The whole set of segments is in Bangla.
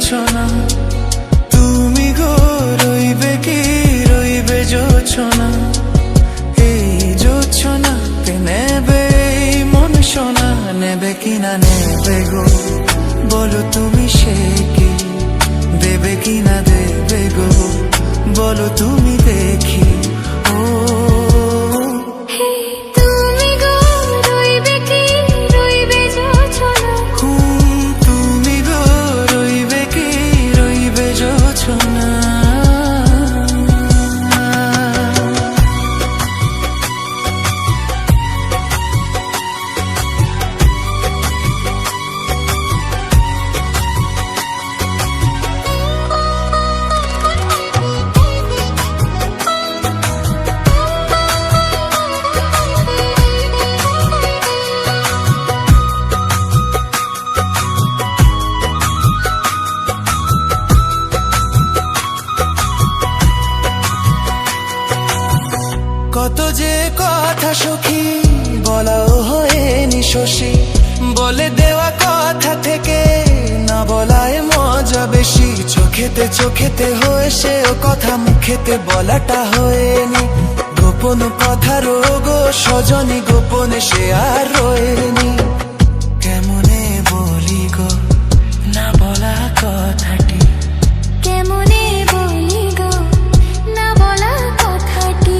জোছনা, তুমি গো রইবে কি রইবে জোছনা, এই জোছনাকে নেবে এই মন সোনা, নেবে কিনা নেবে গো বলো তুমি সে কি, দেবে কিনা দেবে গো বলো তুমি দেখি। ও তুমি গো রইবে কি রইবে জোছনা, তুমি গো রইবে কি রইবে জোছনা। কত যে কথা সখী বলাও হয়নি শশী, বলে দেওয়া কথা থেকে না বলায় মজা বেশি, চোখেতে চোখেতে হয়েছে ও কথা মুখেতে বলাটা হয়নি, গোপন কথা রোগ সজনী গোপনে সে আর রয়েনি, কেমনে বলি গো না বলা কথাটি, কেমনে বলি গো না বলা কথাটি।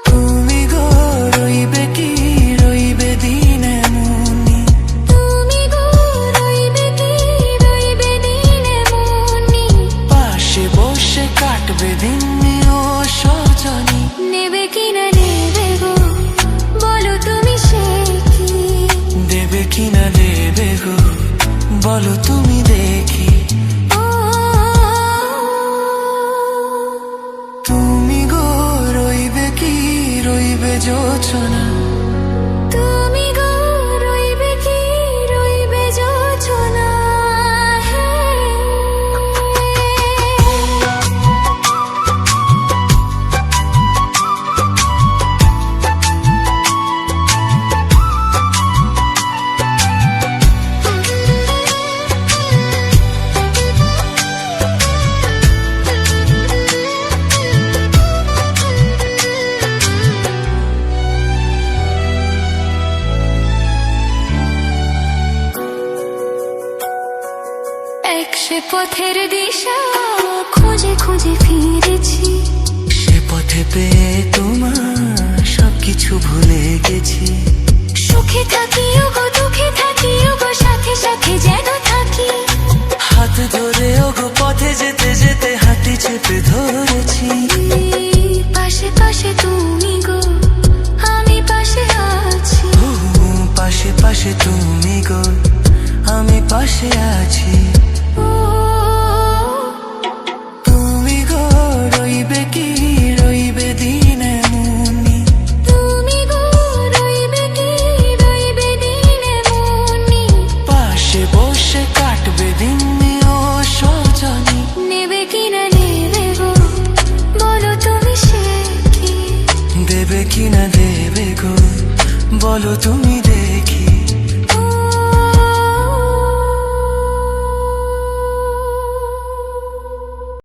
তুমি গো রইবে কি রইবে দিন এমনি, তুমি গো রইবে কি রইবে দিন এমনি, পাশে বসে কাটবে দিন ও সজনী, নেবে কিনা নেবে গো বলো তুমি সে কি, দেবে কিনা দেবে গো বলো তুমি দেখি। ও তুমি গো রইবে কি রইবে জোছনা, তুমি গো রইবে কি রইবে জোছনা। এক সে পথের দিশা খুঁজে খুঁজে ফিরেছি, সে পথে পেয়ে তোমার সবকিছু ভুলে গেছি, সুখে থাকিও গো দুঃখে থাকিও গো সাথে সাথে যেন থাকি, হাত ধরে ওগো পথে যেতে যেতে হাঁটি চেপে ধরেছি, পাশে পাশে তুমি গো আমি পাশে আছি, পাশে পাশে তুমি গো আমি পাশে আছি। তুমি গো রইবে কি রইবে দিন এমনি, তুমি গো রইবে কি রইবে দিন এমনি, পাশে বসে কাটবে দিন ও সজনী, নেবে কিনা নেবে গো বলো তুমি সে কি, দেবে কিনা দেবে গো বলো তুমি